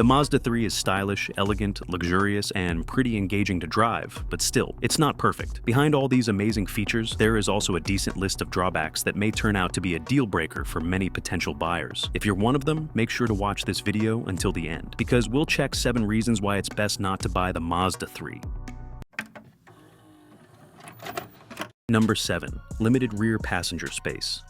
The Mazda 3 is stylish, elegant, luxurious, and pretty engaging to drive, but still, it's not perfect. Behind all these amazing features, there is also a decent list of drawbacks that may turn out to be a deal breaker for many potential buyers. If you're one of them, make sure to watch this video until the end, because we'll check 7 reasons why it's best not to buy the Mazda 3. Number 7. Limited rear passenger space.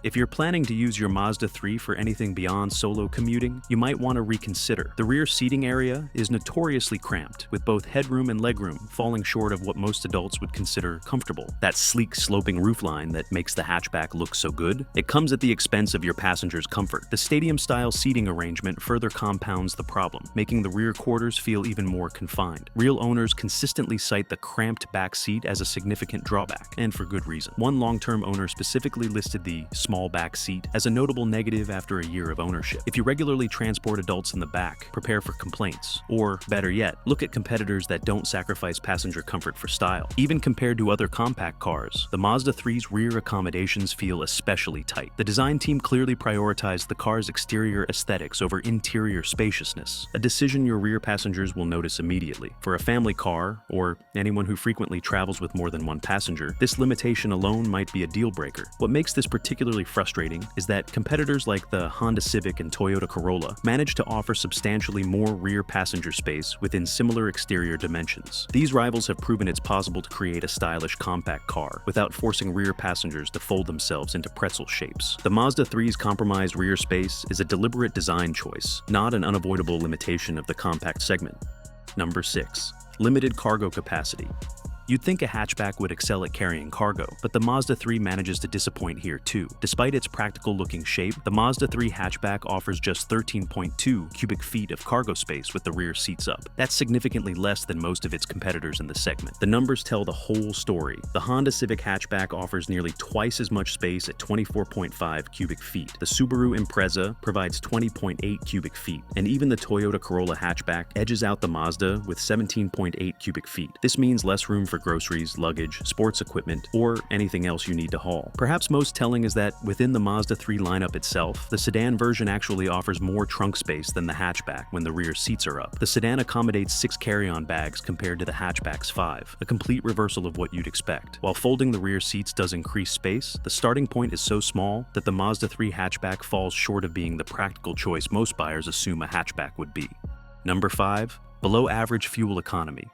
If you're planning to use your Mazda 3 for anything beyond solo commuting, you might want to reconsider. The rear seating area is notoriously cramped, with both headroom and legroom falling short of what most adults would consider comfortable. That sleek, sloping roofline that makes the hatchback look so good, it comes at the expense of your passengers' comfort. The stadium-style seating arrangement further compounds the problem, making the rear quarters feel even more confined. Real owners consistently cite the cramped back seat as a significant drawback, and for good reason. One long-term owner specifically listed the small back seat as a notable negative after a year of ownership. If you regularly transport adults in the back, prepare for complaints. Or, better yet, look at competitors that don't sacrifice passenger comfort for style. Even compared to other compact cars, the Mazda 3's rear accommodations feel especially tight. The design team clearly prioritized the car's exterior aesthetics over interior spaciousness, a decision your rear passengers will notice immediately. For a family car, or anyone who frequently travels with more than one passenger, this limitation alone might be a deal breaker. What makes this particularly frustrating is that competitors like the Honda Civic and Toyota Corolla manage to offer substantially more rear passenger space within similar exterior dimensions. These rivals have proven it's possible to create a stylish compact car without forcing rear passengers to fold themselves into pretzel shapes. The Mazda 3's compromised rear space is a deliberate design choice, not an unavoidable limitation of the compact segment. Number 6. Limited cargo capacity. You'd think a hatchback would excel at carrying cargo, but the Mazda 3 manages to disappoint here too. Despite its practical-looking shape, the Mazda 3 hatchback offers just 13.2 cubic feet of cargo space with the rear seats up. That's significantly less than most of its competitors in the segment. The numbers tell the whole story. The Honda Civic hatchback offers nearly twice as much space at 24.5 cubic feet. The Subaru Impreza provides 20.8 cubic feet, and even the Toyota Corolla hatchback edges out the Mazda with 17.8 cubic feet. This means less room for groceries, luggage, sports equipment, or anything else you need to haul. Perhaps most telling is that within the Mazda 3 lineup itself, the sedan version actually offers more trunk space than the hatchback when the rear seats are up. The sedan accommodates 6 carry-on bags compared to the hatchback's 5, a complete reversal of what you'd expect. While folding the rear seats does increase space, the starting point is so small that the Mazda 3 hatchback falls short of being the practical choice most buyers assume a hatchback would be. Number 5. Below average fuel economy.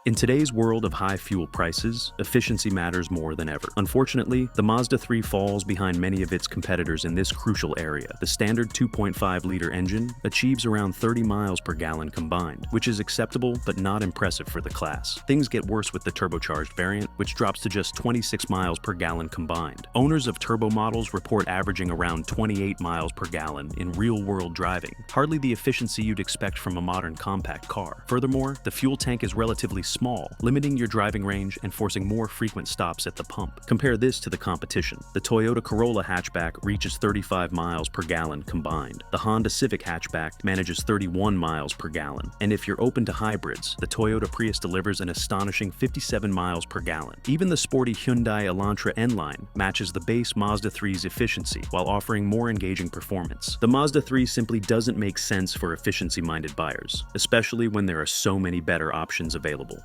In today's world of high fuel prices, efficiency matters more than ever. Unfortunately, the Mazda 3 falls behind many of its competitors in this crucial area. The standard 2.5-liter engine achieves around 30 miles per gallon combined, which is acceptable but not impressive for the class. Things get worse with the turbocharged variant, which drops to just 26 miles per gallon combined. Owners of turbo models report averaging around 28 miles per gallon in real-world driving, hardly the efficiency you'd expect from a modern compact car. Furthermore, the fuel tank is relatively small, limiting your driving range and forcing more frequent stops at the pump. Compare this to the competition. The Toyota Corolla hatchback reaches 35 miles per gallon combined. The Honda Civic hatchback manages 31 miles per gallon. And if you're open to hybrids, the Toyota Prius delivers an astonishing 57 miles per gallon. Even the sporty Hyundai Elantra N-Line matches the base Mazda 3's efficiency while offering more engaging performance. The Mazda 3 simply doesn't make sense for efficiency-minded buyers, especially when there are so many better options available.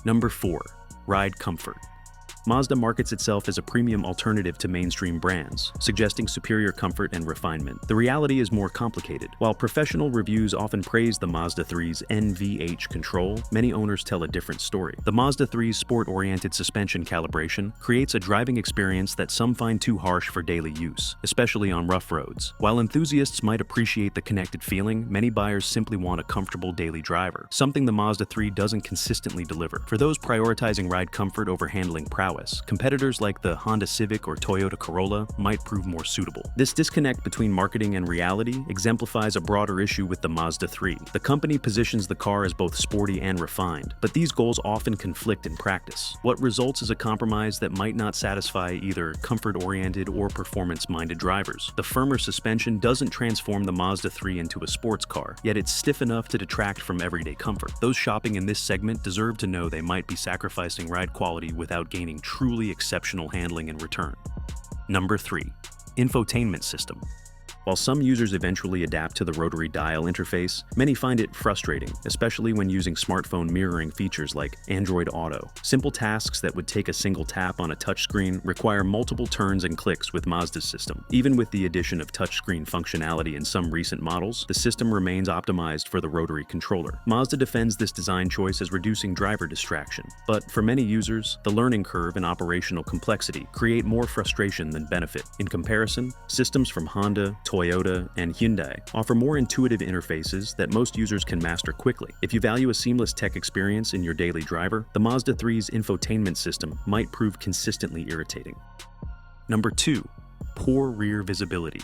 Number 4. Ride comfort. Mazda markets itself as a premium alternative to mainstream brands, suggesting superior comfort and refinement. The reality is more complicated. While professional reviews often praise the Mazda 3's NVH control, many owners tell a different story. The Mazda 3's sport-oriented suspension calibration creates a driving experience that some find too harsh for daily use, especially on rough roads. While enthusiasts might appreciate the connected feeling, many buyers simply want a comfortable daily driver, something the Mazda 3 doesn't consistently deliver. For those prioritizing ride comfort over handling prowess, competitors like the Honda Civic or Toyota Corolla might prove more suitable. This disconnect between marketing and reality exemplifies a broader issue with the Mazda 3. The company positions the car as both sporty and refined, but these goals often conflict in practice. What results is a compromise that might not satisfy either comfort-oriented or performance-minded drivers. The firmer suspension doesn't transform the Mazda 3 into a sports car, yet it's stiff enough to detract from everyday comfort. Those shopping in this segment deserve to know they might be sacrificing ride quality without gaining truly exceptional handling in return. Number 3. Infotainment System. While some users eventually adapt to the rotary dial interface, many find it frustrating, especially when using smartphone mirroring features like Android Auto. Simple tasks that would take a single tap on a touchscreen require multiple turns and clicks with Mazda's system. Even with the addition of touchscreen functionality in some recent models, the system remains optimized for the rotary controller. Mazda defends this design choice as reducing driver distraction, but for many users, the learning curve and operational complexity create more frustration than benefit. In comparison, systems from Honda, Toyota, and Hyundai offer more intuitive interfaces that most users can master quickly. If you value a seamless tech experience in your daily driver, the Mazda 3's infotainment system might prove consistently irritating. Number 2. Poor rear visibility.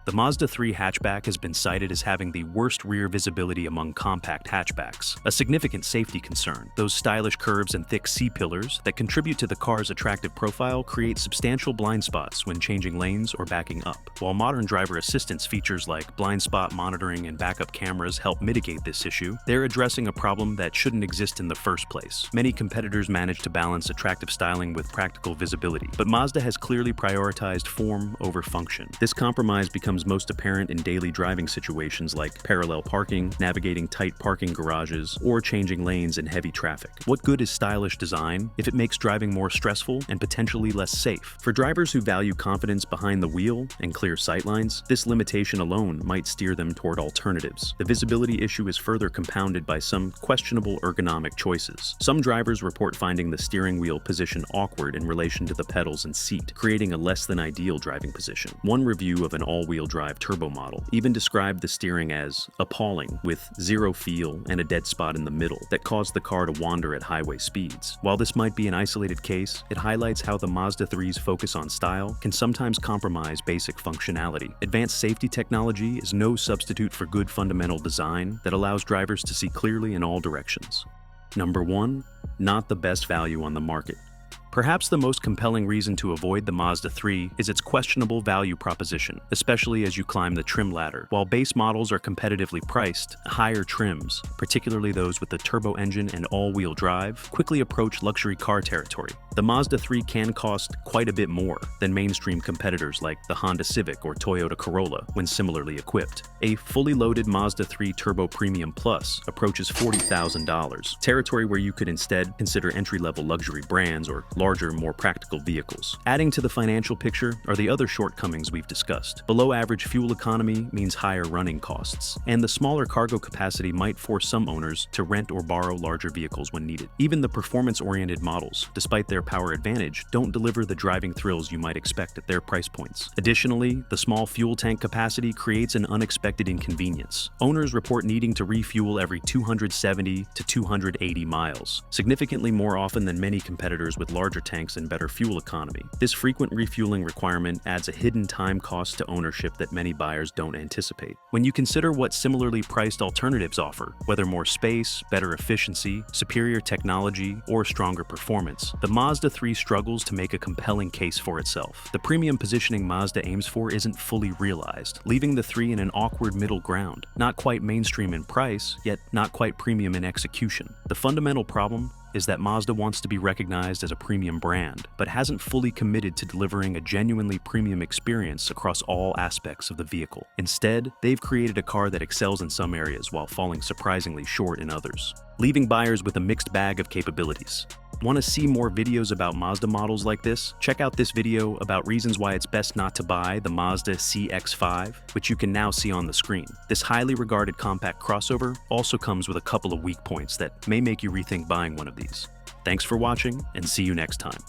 The Mazda 3 hatchback has been cited as having the worst rear visibility among compact hatchbacks, a significant safety concern. Those stylish curves and thick C-pillars that contribute to the car's attractive profile create substantial blind spots when changing lanes or backing up. While modern driver assistance features like blind spot monitoring and backup cameras help mitigate this issue, they're addressing a problem that shouldn't exist in the first place. Many competitors manage to balance attractive styling with practical visibility, but Mazda has clearly prioritized form over function. This compromise becomes most apparent in daily driving situations like parallel parking, navigating tight parking garages, or changing lanes in heavy traffic. What good is stylish design if it makes driving more stressful and potentially less safe? For drivers who value confidence behind the wheel and clear sightlines, this limitation alone might steer them toward alternatives. The visibility issue is further compounded by some questionable ergonomic choices. Some drivers report finding the steering wheel position awkward in relation to the pedals and seat, creating a less than ideal driving position. One review of an all-wheel drive turbo model even described the steering as appalling, with zero feel and a dead spot in the middle that caused the car to wander at highway speeds. While this might be an isolated case, it highlights how the Mazda 3's focus on style can sometimes compromise basic functionality. Advanced safety technology is no substitute for good fundamental design that allows drivers to see clearly in all directions. Number 1. Not the best value on the market. Perhaps the most compelling reason to avoid the Mazda 3 is its questionable value proposition, especially as you climb the trim ladder. While base models are competitively priced, higher trims, particularly those with the turbo engine and all-wheel drive, quickly approach luxury car territory. The Mazda 3 can cost quite a bit more than mainstream competitors like the Honda Civic or Toyota Corolla when similarly equipped. A fully loaded Mazda 3 Turbo Premium Plus approaches $40,000, territory where you could instead consider entry-level luxury brands or larger, more practical vehicles. Adding to the financial picture are the other shortcomings we've discussed. Below average fuel economy means higher running costs, and the smaller cargo capacity might force some owners to rent or borrow larger vehicles when needed. Even the performance-oriented models, despite their power advantage, don't deliver the driving thrills you might expect at their price points. Additionally, the small fuel tank capacity creates an unexpected inconvenience. Owners report needing to refuel every 270 to 280 miles, significantly more often than many competitors with larger tanks and better fuel economy. This frequent refueling requirement adds a hidden time cost to ownership that many buyers don't anticipate. When you consider what similarly priced alternatives offer, whether more space, better efficiency, superior technology, or stronger performance, the Mazda 3 struggles to make a compelling case for itself. The premium positioning Mazda aims for isn't fully realized, leaving the 3 in an awkward middle ground. Not quite mainstream in price, yet not quite premium in execution. The fundamental problem is that Mazda wants to be recognized as a premium brand, but hasn't fully committed to delivering a genuinely premium experience across all aspects of the vehicle. Instead, they've created a car that excels in some areas while falling surprisingly short in others, leaving buyers with a mixed bag of capabilities. Want to see more videos about Mazda models like this? Check out this video about reasons why it's best not to buy the Mazda CX-5, which you can now see on the screen. This highly regarded compact crossover also comes with a couple of weak points that may make you rethink buying one of these. Thanks for watching, and see you next time.